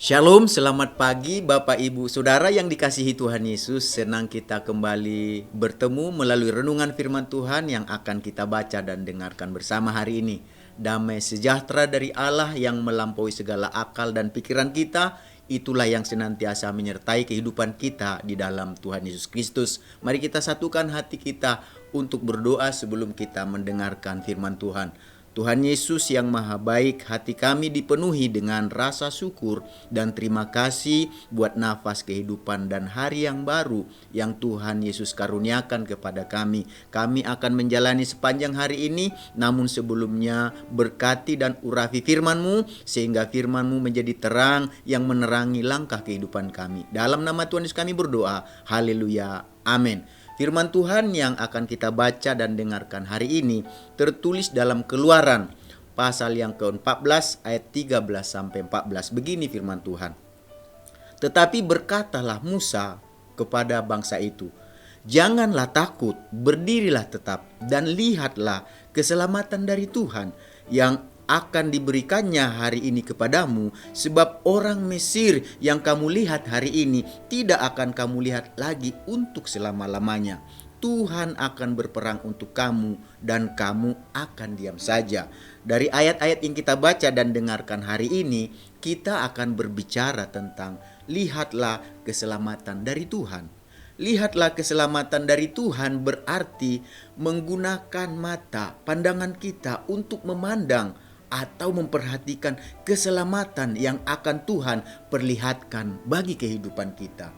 Shalom, selamat pagi Bapak Ibu Saudara yang dikasihi Tuhan Yesus. Senang kita kembali bertemu melalui renungan firman Tuhan yang akan kita baca dan dengarkan bersama hari ini. Damai sejahtera dari Allah yang melampaui segala akal dan pikiran kita, itulah yang senantiasa menyertai kehidupan kita di dalam Tuhan Yesus Kristus. Mari kita satukan hati kita untuk berdoa sebelum kita mendengarkan firman Tuhan. Tuhan Yesus yang maha baik, hati kami dipenuhi dengan rasa syukur dan terima kasih buat nafas kehidupan dan hari yang baru yang Tuhan Yesus karuniakan kepada kami. Kami akan menjalani sepanjang hari ini, namun sebelumnya berkati dan urapi firman-Mu sehingga firman-Mu menjadi terang yang menerangi langkah kehidupan kami. Dalam nama Tuhan Yesus kami berdoa, haleluya, amin. Firman Tuhan yang akan kita baca dan dengarkan hari ini tertulis dalam Keluaran pasal yang ke-14 ayat 13 sampai 14. Begini firman Tuhan. Tetapi berkatalah Musa kepada bangsa itu, "Janganlah takut, berdirilah tetap dan lihatlah keselamatan dari Tuhan yang akan diberikannya hari ini kepadamu, sebab orang Mesir yang kamu lihat hari ini tidak akan kamu lihat lagi untuk selama-lamanya. Tuhan akan berperang untuk kamu dan kamu akan diam saja." Dari ayat-ayat yang kita baca dan dengarkan hari ini, kita akan berbicara tentang lihatlah keselamatan dari Tuhan. Lihatlah keselamatan dari Tuhan berarti menggunakan mata, pandangan kita untuk memandang atau memperhatikan keselamatan yang akan Tuhan perlihatkan bagi kehidupan kita.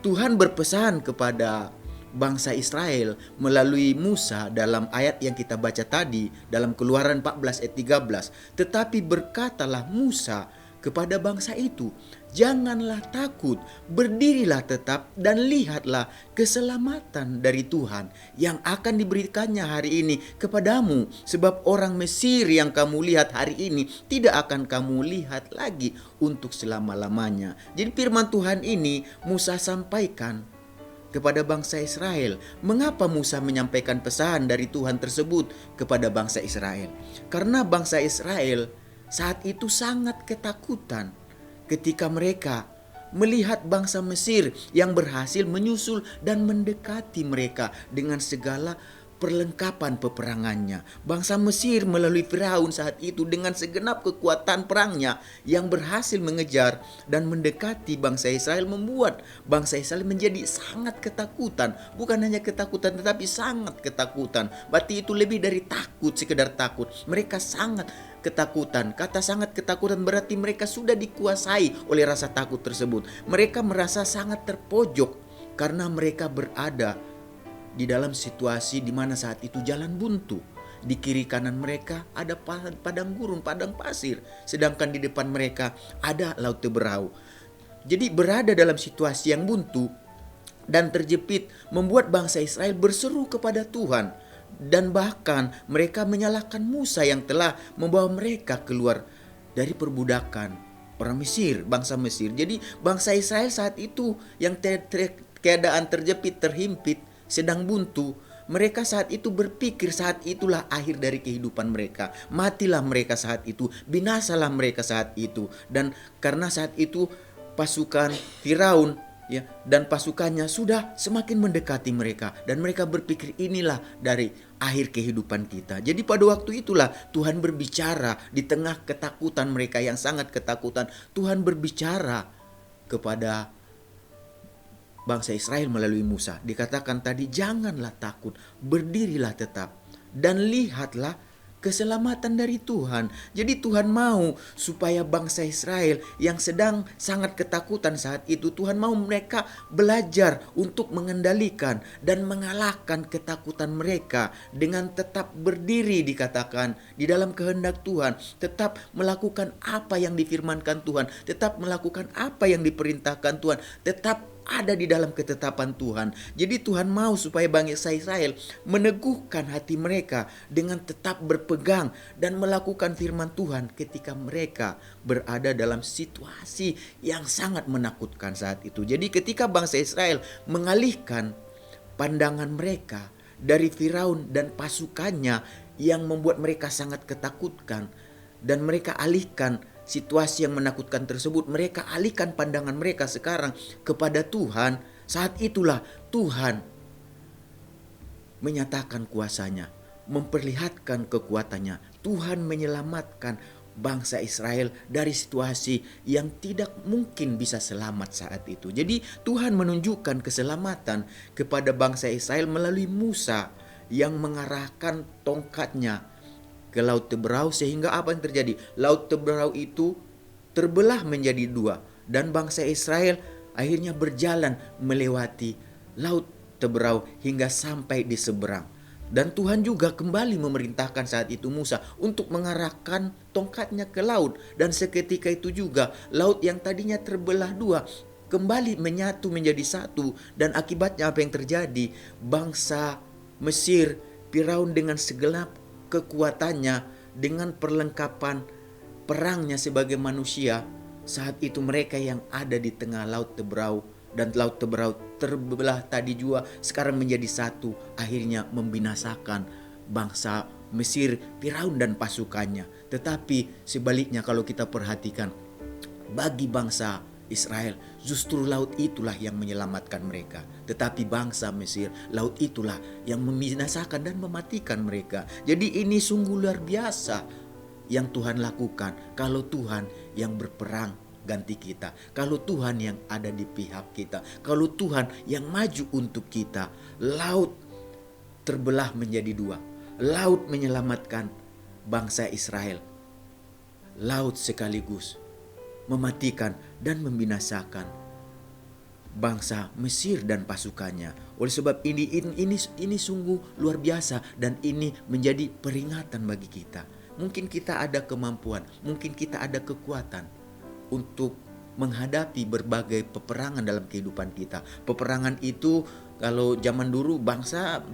Tuhan berpesan kepada bangsa Israel melalui Musa dalam ayat yang kita baca tadi dalam Keluaran 14 ayat 13. Tetapi berkatalah Musa kepada bangsa itu, "Janganlah takut, berdirilah tetap dan lihatlah keselamatan dari Tuhan yang akan diberikannya hari ini kepadamu, sebab orang Mesir yang kamu lihat hari ini tidak akan kamu lihat lagi untuk selama-lamanya." Jadi firman Tuhan ini Musa sampaikan kepada bangsa Israel. Mengapa Musa menyampaikan pesan dari Tuhan tersebut kepada bangsa Israel? Karena bangsa Israel saat itu sangat ketakutan ketika mereka melihat bangsa Mesir yang berhasil menyusul dan mendekati mereka dengan segala perlengkapan peperangannya. Bangsa Mesir melalui Firaun saat itu dengan segenap kekuatan perangnya yang berhasil mengejar dan mendekati bangsa Israel, membuat bangsa Israel menjadi sangat ketakutan. Bukan hanya ketakutan tetapi sangat ketakutan. Berarti itu lebih dari takut, sekedar takut. Mereka sangat ketakutan. Kata sangat ketakutan berarti mereka sudah dikuasai oleh rasa takut tersebut. Mereka merasa sangat terpojok karena mereka berada di dalam situasi di mana saat itu jalan buntu. Di kiri kanan mereka ada padang gurun, padang pasir. Sedangkan di depan mereka ada laut Teberau. Jadi berada dalam situasi yang buntu dan terjepit membuat bangsa Israel berseru kepada Tuhan. Dan bahkan mereka menyalahkan Musa yang telah membawa mereka keluar dari perbudakan orang Mesir, bangsa Mesir. Jadi bangsa Israel saat itu yang keadaan terjepit, terhimpit, sedang buntu, mereka saat itu berpikir saat itulah akhir dari kehidupan mereka. Matilah mereka saat itu, binasalah mereka saat itu. Dan karena saat itu pasukan Firaun dan pasukannya sudah semakin mendekati mereka, dan mereka berpikir inilah dari akhir kehidupan kita. Jadi pada waktu itulah Tuhan berbicara di tengah ketakutan mereka yang sangat ketakutan. Tuhan berbicara kepada bangsa Israel melalui Musa. Dikatakan tadi, janganlah takut, berdirilah tetap dan lihatlah keselamatan dari Tuhan. Jadi Tuhan mau supaya bangsa Israel yang sedang sangat ketakutan saat itu, Tuhan mau mereka belajar untuk mengendalikan dan mengalahkan ketakutan mereka dengan tetap berdiri, dikatakan di dalam kehendak Tuhan, tetap melakukan apa yang difirmankan Tuhan, tetap melakukan apa yang diperintahkan Tuhan, tetap ada di dalam ketetapan Tuhan. Jadi Tuhan mau supaya bangsa Israel meneguhkan hati mereka dengan tetap berpegang dan melakukan firman Tuhan ketika mereka berada dalam situasi yang sangat menakutkan saat itu. Jadi ketika bangsa Israel mengalihkan pandangan mereka dari Firaun dan pasukannya yang membuat mereka sangat ketakutkan, dan mereka alihkan situasi yang menakutkan tersebut, mereka alihkan pandangan mereka sekarang kepada Tuhan. Saat itulah Tuhan menyatakan kuasanya, memperlihatkan kekuatannya. Tuhan menyelamatkan bangsa Israel dari situasi yang tidak mungkin bisa selamat saat itu. Jadi Tuhan menunjukkan keselamatan kepada bangsa Israel melalui Musa yang mengarahkan tongkatnya ke Laut Teberau, sehingga apa yang terjadi? Laut Teberau itu terbelah menjadi dua dan bangsa Israel akhirnya berjalan melewati Laut Teberau hingga sampai di seberang. Dan Tuhan juga kembali memerintahkan saat itu Musa untuk mengarahkan tongkatnya ke laut. Dan seketika itu juga laut yang tadinya terbelah dua kembali menyatu menjadi satu. Dan akibatnya apa yang terjadi? Bangsa Mesir, Firaun dengan segenap kekuatannya, dengan perlengkapan perangnya sebagai manusia, saat itu mereka yang ada di tengah Laut Teberau, dan Laut Teberau terbelah tadi juga sekarang menjadi satu, akhirnya membinasakan bangsa Mesir, Firaun dan pasukannya. Tetapi sebaliknya kalau kita perhatikan, bagi bangsa Israel justru laut itulah yang menyelamatkan mereka. Tetapi bangsa Mesir, laut itulah yang membinasakan dan mematikan mereka. Jadi ini sungguh luar biasa yang Tuhan lakukan. Kalau Tuhan yang berperang ganti kita, kalau Tuhan yang ada di pihak kita, kalau Tuhan yang maju untuk kita. Laut terbelah menjadi dua, laut menyelamatkan bangsa Israel, laut sekaligus mematikan dan membinasakan bangsa Mesir dan pasukannya. Oleh sebab ini sungguh luar biasa, dan ini menjadi peringatan bagi kita. Mungkin kita ada kemampuan, mungkin kita ada kekuatan untuk menghadapi berbagai peperangan dalam kehidupan kita. Peperangan itu kalau zaman dulu bangsa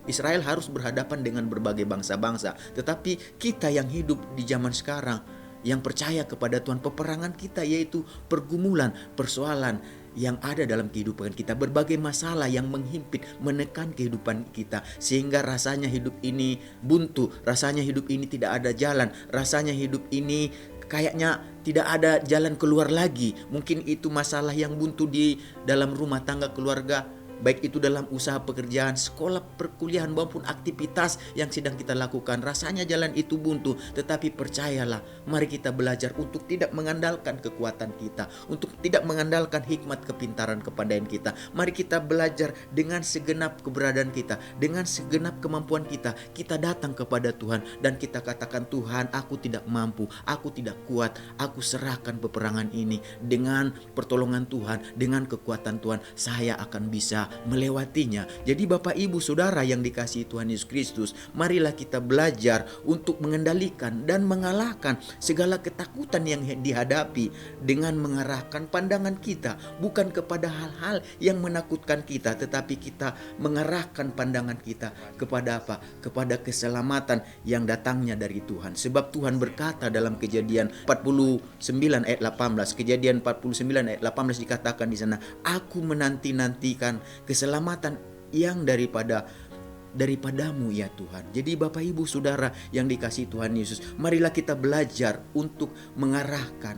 Israel harus berhadapan dengan berbagai bangsa-bangsa. Tetapi kita yang hidup di zaman sekarang, yang percaya kepada Tuhan, peperangan kita yaitu pergumulan, persoalan yang ada dalam kehidupan kita, berbagai masalah yang menghimpit, menekan kehidupan kita, sehingga rasanya hidup ini buntu, rasanya hidup ini tidak ada jalan, rasanya hidup ini kayaknya tidak ada jalan keluar lagi. Mungkin itu masalah yang buntu di dalam rumah tangga keluarga, baik itu dalam usaha pekerjaan, sekolah, perkuliahan maupun aktivitas yang sedang kita lakukan. Rasanya jalan itu buntu, tetapi percayalah, mari kita belajar untuk tidak mengandalkan kekuatan kita, untuk tidak mengandalkan hikmat kepintaran kepandaian kita. Mari kita belajar dengan segenap keberadaan kita, dengan segenap kemampuan kita. Kita datang kepada Tuhan dan kita katakan, Tuhan, aku tidak mampu, aku tidak kuat, aku serahkan peperangan ini. Dengan pertolongan Tuhan, dengan kekuatan Tuhan, saya akan bisa melewatinya. Jadi Bapak Ibu Saudara yang dikasihi Tuhan Yesus Kristus, marilah kita belajar untuk mengendalikan dan mengalahkan segala ketakutan yang dihadapi dengan mengarahkan pandangan kita bukan kepada hal-hal yang menakutkan kita, tetapi kita mengarahkan pandangan kita kepada apa? Kepada keselamatan yang datangnya dari Tuhan. Sebab Tuhan berkata dalam Kejadian 49 ayat 18, Kejadian 49 ayat 18 dikatakan di sana, aku menanti-nantikan keselamatan yang daripadamu ya Tuhan. Jadi Bapak Ibu Saudara yang dikasihi Tuhan Yesus, marilah kita belajar untuk mengarahkan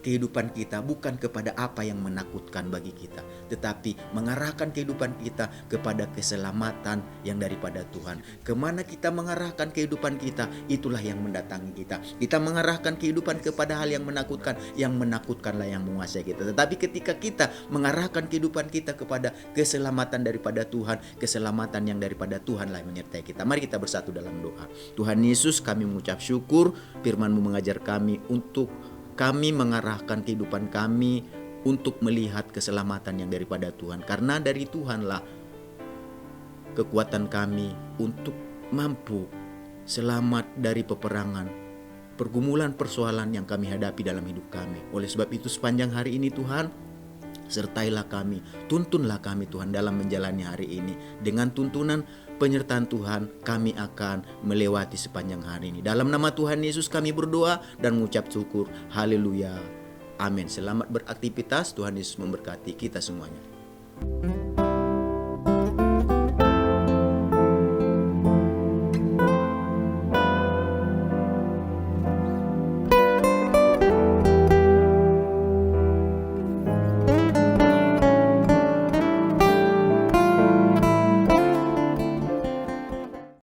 kehidupan kita bukan kepada apa yang menakutkan bagi kita, tetapi mengarahkan kehidupan kita kepada keselamatan yang daripada Tuhan. Kemana kita mengarahkan kehidupan kita, itulah yang mendatangi kita. Kita mengarahkan kehidupan kepada hal yang menakutkanlah yang menguasai kita. Tetapi ketika kita mengarahkan kehidupan kita kepada keselamatan daripada Tuhan, keselamatan yang daripada Tuhanlah yang menyertai kita. Mari kita bersatu dalam doa. Tuhan Yesus, kami mengucap syukur, firman-Mu mengajar kami untuk kami mengarahkan kehidupan kami untuk melihat keselamatan yang daripada Tuhan. Karena dari Tuhanlah kekuatan kami untuk mampu selamat dari peperangan, pergumulan, persoalan yang kami hadapi dalam hidup kami. Oleh sebab itu sepanjang hari ini Tuhan, sertailah kami, tuntunlah kami Tuhan dalam menjalani hari ini. Dengan tuntunan penyertaan Tuhan, kami akan melewati sepanjang hari ini. Dalam nama Tuhan Yesus kami berdoa dan mengucap syukur. Haleluya. Amin. Selamat beraktivitas. Tuhan Yesus memberkati kita semuanya.